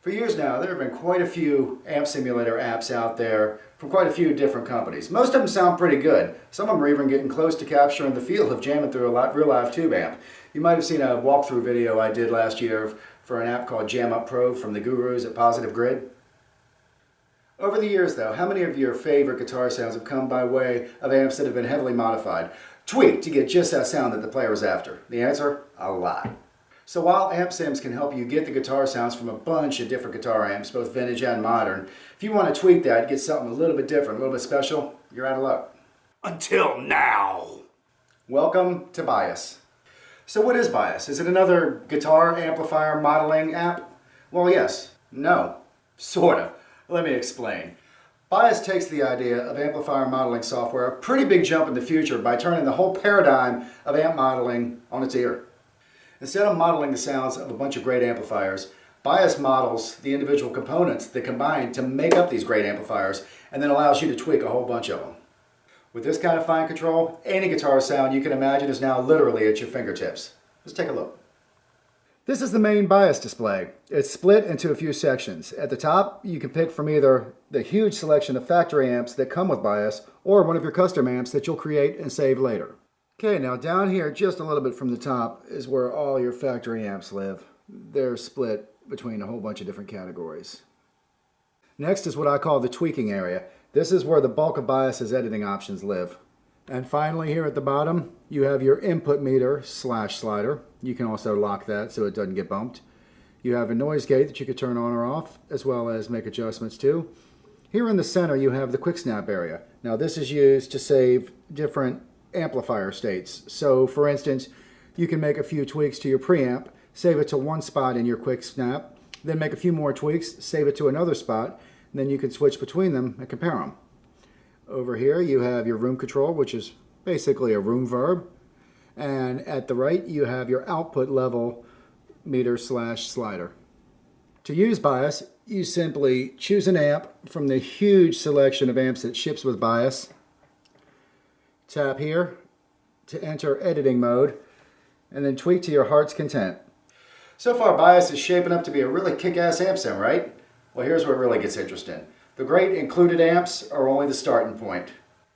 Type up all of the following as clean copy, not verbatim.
For years now, there have been quite a few amp simulator apps out there from quite a few different companies. Most of them sound pretty good. Some of them are even getting close to capturing the feel of jamming through a real live tube amp. You might have seen a walkthrough video I did last year for an app called JamUp Pro from the gurus at Positive Grid. Over the years though, how many of your favorite guitar sounds have come by way of amps that have been heavily modified, tweaked to get just that sound that the player was after? The answer? A lot. So while amp sims can help you get the guitar sounds from a bunch of different guitar amps, both vintage and modern, if you want to tweak that, get something a little bit different, a little bit special, you're out of luck. Until now! Welcome to Bias. So what is Bias? Is it another guitar amplifier modeling app? Well, yes. No. Sorta. Let me explain. Bias takes the idea of amplifier modeling software a pretty big jump in the future by turning the whole paradigm of amp modeling on its ear. Instead of modeling the sounds of a bunch of great amplifiers, Bias models the individual components that combine to make up these great amplifiers and then allows you to tweak a whole bunch of them. With this kind of fine control, any guitar sound you can imagine is now literally at your fingertips. Let's take a look. This is the main Bias display. It's split into a few sections. At the top, you can pick from either the huge selection of factory amps that come with Bias or one of your custom amps that you'll create and save later. Okay, now down here, just a little bit from the top, is where all your factory amps live. They're split between a whole bunch of different categories. Next is what I call the tweaking area. This is where the bulk of Bias's editing options live. And finally, here at the bottom, you have your input meter / slider. You can also lock that so it doesn't get bumped. You have a noise gate that you can turn on or off, as well as make adjustments to. Here in the center, you have the quick snap area. Now this is used to save different amplifier states. So for instance, you can make a few tweaks to your preamp, save it to one spot in your quick snap, then make a few more tweaks, save it to another spot, and then you can switch between them and compare them. Over here you have your room control, which is basically a room verb, and at the right you have your output level meter / slider. To use Bias, you simply choose an amp from the huge selection of amps that ships with Bias. Tap here to enter editing mode, and then tweak to your heart's content. So far, Bias is shaping up to be a really kick-ass amp sim, right? Well, here's where it really gets interesting. The great included amps are only the starting point.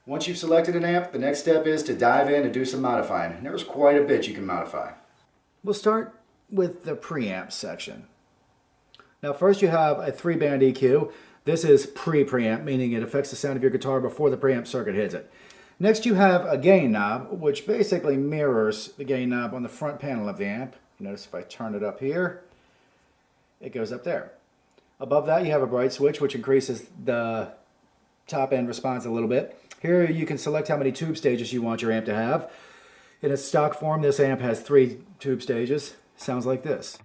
Once you've selected an amp, the next step is to dive in and do some modifying. And there's quite a bit you can modify. We'll start with the preamp section. Now first you have a 3-band EQ. This is pre-preamp, meaning it affects the sound of your guitar before the preamp circuit hits it. Next you have a gain knob, which basically mirrors the gain knob on the front panel of the amp. Notice if I turn it up here, it goes up there. Above that you have a bright switch, which increases the top end response a little bit. Here you can select how many tube stages you want your amp to have. In its stock form, this amp has 3 tube stages. Sounds like this.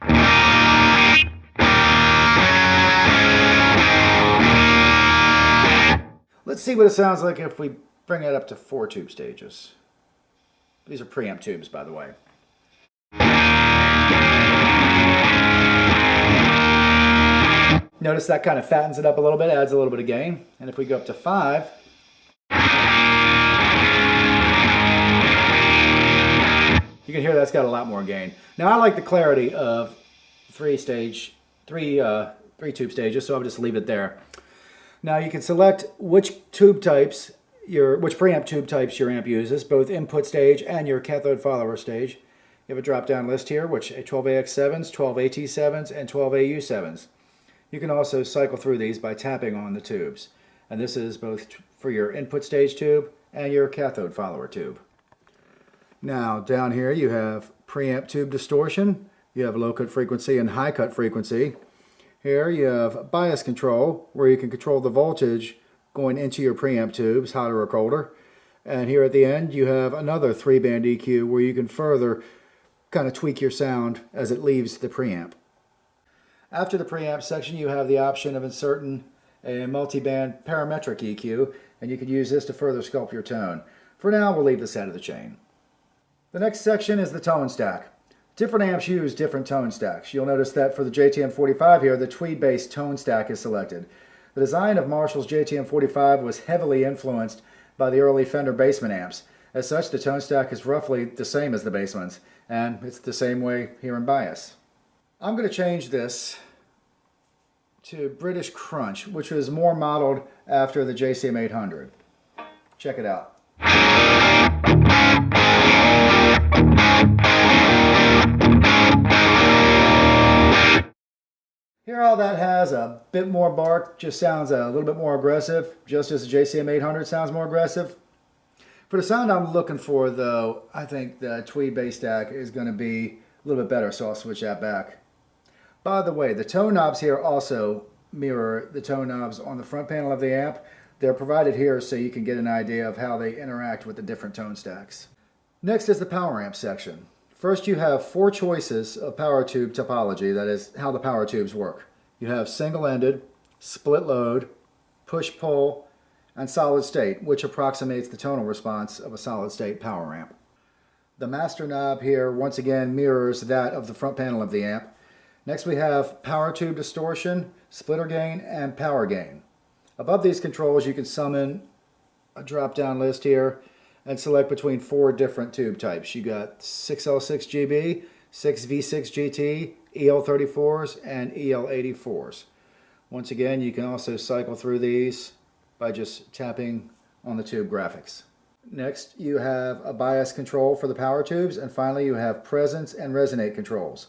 Let's see what it sounds like if we bring it up to 4 tube stages. These are preamp tubes, by the way. Notice that kind of fattens it up a little bit, adds a little bit of gain. And if we go up to 5, you can hear that's got a lot more gain. Now I like the clarity of 3 tube stages, so I'll just leave it there. Now you can select which preamp tube types your amp uses, both input stage and your cathode follower stage. You have a drop-down list here, which 12AX7s, 12AT7s, and 12AU7s. You can also cycle through these by tapping on the tubes. And this is both for your input stage tube and your cathode follower tube. Now down here you have preamp tube distortion, you have low cut frequency and high cut frequency. Here you have bias control, where you can control the voltage going into your preamp tubes, hotter or colder. And here at the end you have another 3-band EQ where you can further kind of tweak your sound as it leaves the preamp. After the preamp section you have the option of inserting a multi-band parametric EQ, and you can use this to further sculpt your tone. For now we'll leave this out of the chain. The next section is the tone stack. Different amps use different tone stacks. You'll notice that for the JTM45 here, the tweed-based tone stack is selected. The design of Marshall's JTM45 was heavily influenced by the early Fender Bassman amps. As such, the tone stack is roughly the same as the Bassman's, and it's the same way here in Bias. I'm going to change this to British Crunch, which was more modeled after the JCM 800. Check it out. Here all that has a bit more bark, just sounds a little bit more aggressive, just as the JCM 800 sounds more aggressive. For the sound I'm looking for though, I think the Tweed bass stack is going to be a little bit better, so I'll switch that back. By the way, the tone knobs here also mirror the tone knobs on the front panel of the amp. They're provided here so you can get an idea of how they interact with the different tone stacks. Next is the power amp section. First you have 4 choices of power tube topology, that is how the power tubes work. You have single-ended, split load, push-pull, and solid state, which approximates the tonal response of a solid state power amp. The master knob here once again mirrors that of the front panel of the amp. Next we have power tube distortion, splitter gain, and power gain. Above these controls you can summon a drop-down list here and select between 4 different tube types. You got 6L6GB, 6V6GT, EL34s, and EL84s. Once again, you can also cycle through these by just tapping on the tube graphics. Next, you have a bias control for the power tubes, and finally you have presence and resonate controls.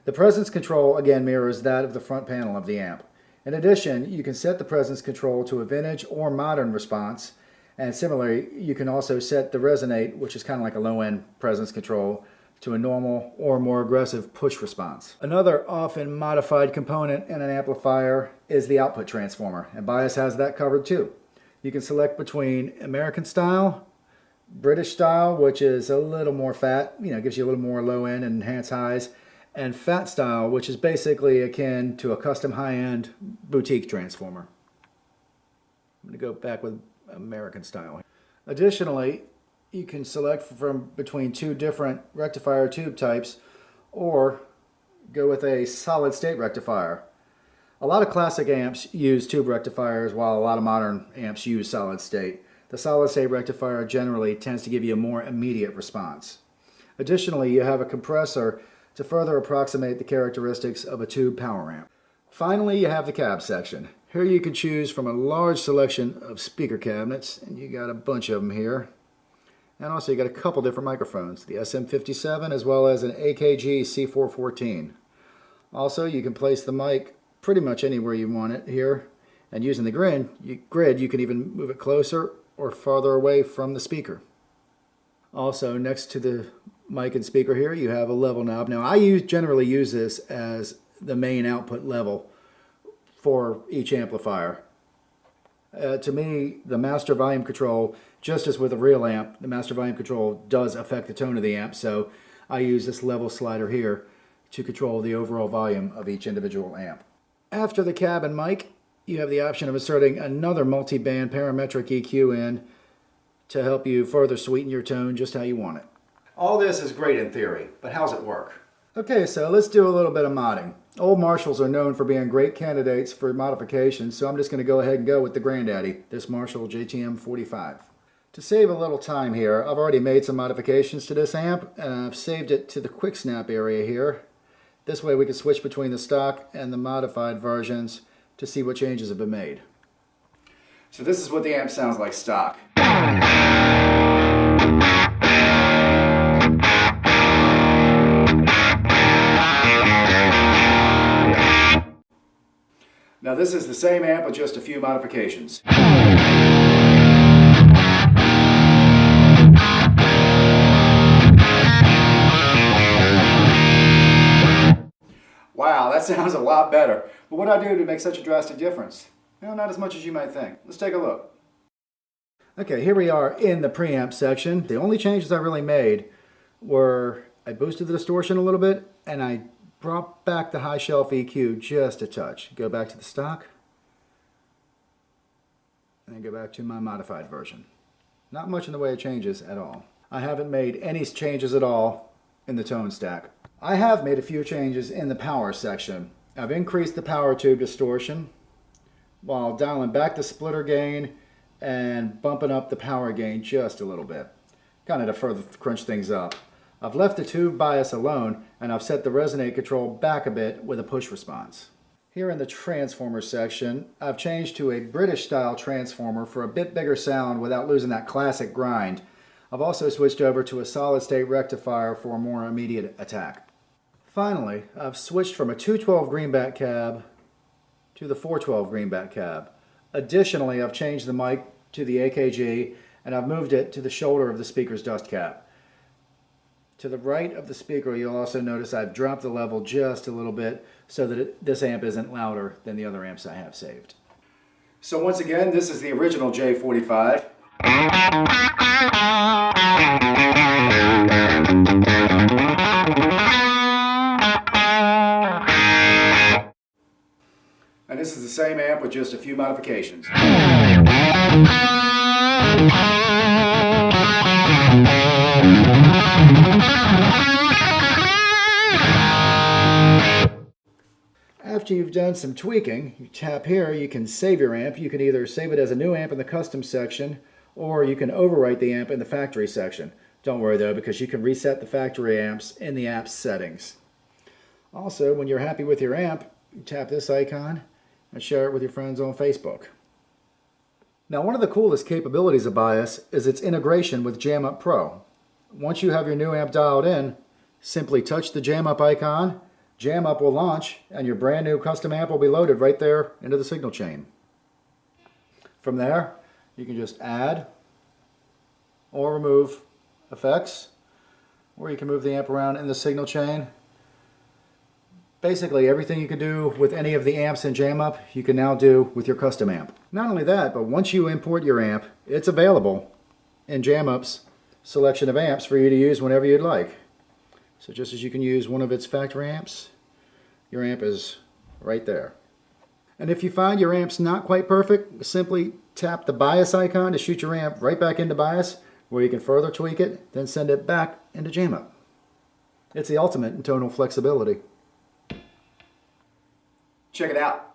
The presence control again mirrors that of the front panel of the amp. In addition, you can set the presence control to a vintage or modern response, and similarly, you can also set the resonate, which is kind of like a low-end presence control, to a normal or more aggressive push response. Another often modified component in an amplifier is the output transformer, and Bias has that covered too. You can select between American style, British style, which is a little more fat, gives you a little more low-end and enhanced highs, and fat style, which is basically akin to a custom high-end boutique transformer. I'm going to go back with American style. Additionally, you can select from between 2 different rectifier tube types or go with a solid state rectifier. A lot of classic amps use tube rectifiers while a lot of modern amps use solid state. The solid state rectifier generally tends to give you a more immediate response. Additionally, you have a compressor to further approximate the characteristics of a tube power amp. Finally, you have the cab section. Here you can choose from a large selection of speaker cabinets, and you got a bunch of them here. And also you got a couple different microphones, the SM57 as well as an AKG C414. Also, you can place the mic pretty much anywhere you want it here, and using the grid, you can even move it closer or farther away from the speaker. Also, next to the mic and speaker here, you have a level knob. Now, I generally use this as the main output level for each amplifier. To me, the master volume control, just as with a real amp, the master volume control does affect the tone of the amp, so I use this level slider here to control the overall volume of each individual amp. After the cab and mic, you have the option of inserting another multi-band parametric EQ in to help you further sweeten your tone just how you want it. All this is great in theory, but how's it work? Okay, so let's do a little bit of modding. Old Marshalls are known for being great candidates for modifications, so I'm just going to go ahead and go with the granddaddy, this Marshall JTM 45. To save a little time here, I've already made some modifications to this amp, and I've saved it to the quick snap area here. This way we can switch between the stock and the modified versions to see what changes have been made. So this is what the amp sounds like stock. Now this is the same amp with just a few modifications. Wow, that sounds a lot better. But what do I do to make such a drastic difference? Well, not as much as you might think. Let's take a look. Okay, here we are in the preamp section. The only changes I really made were I boosted the distortion a little bit and I brought back the high shelf EQ just a touch. Go back to the stock and then go back to my modified version. Not much in the way of changes at all. I haven't made any changes at all in the tone stack. I have made a few changes in the power section. I've increased the power tube distortion while dialing back the splitter gain and bumping up the power gain just a little bit, kind of to further crunch things up. I've left the tube bias alone, and I've set the resonate control back a bit with a push response. Here in the transformer section, I've changed to a British style transformer for a bit bigger sound without losing that classic grind. I've also switched over to a solid state rectifier for a more immediate attack. Finally, I've switched from a 212 greenback cab to the 412 greenback cab. Additionally, I've changed the mic to the AKG and I've moved it to the shoulder of the speaker's dust cap. To the right of the speaker, you'll also notice I've dropped the level just a little bit so that this amp isn't louder than the other amps I have saved. So once again, this is the original J45. And this is the same amp with just a few modifications. After you've done some tweaking, you tap here, you can save your amp. You can either save it as a new amp in the custom section, or you can overwrite the amp in the factory section. Don't worry though, because you can reset the factory amps in the app's settings. Also, when you're happy with your amp, you tap this icon and share it with your friends on Facebook. Now, one of the coolest capabilities of Bias is its integration with JamUp Pro. Once you have your new amp dialed in, simply touch the JamUp icon, JamUp will launch, and your brand new custom amp will be loaded right there into the signal chain. From there, you can just add or remove effects, or you can move the amp around in the signal chain. Basically, everything you can do with any of the amps in JamUp, you can now do with your custom amp. Not only that, but once you import your amp, it's available in JamUp's selection of amps for you to use whenever you'd like. So just as you can use one of its factory amps, your amp is right there. And if you find your amp's not quite perfect, simply tap the bias icon to shoot your amp right back into bias, where you can further tweak it, then send it back into JamUp. It's the ultimate in tonal flexibility. Check it out.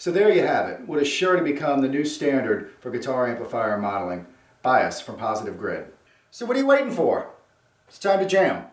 So there you have it, what is sure to become the new standard for guitar amplifier modeling, Bias from Positive Grid. So what are you waiting for? It's time to jam.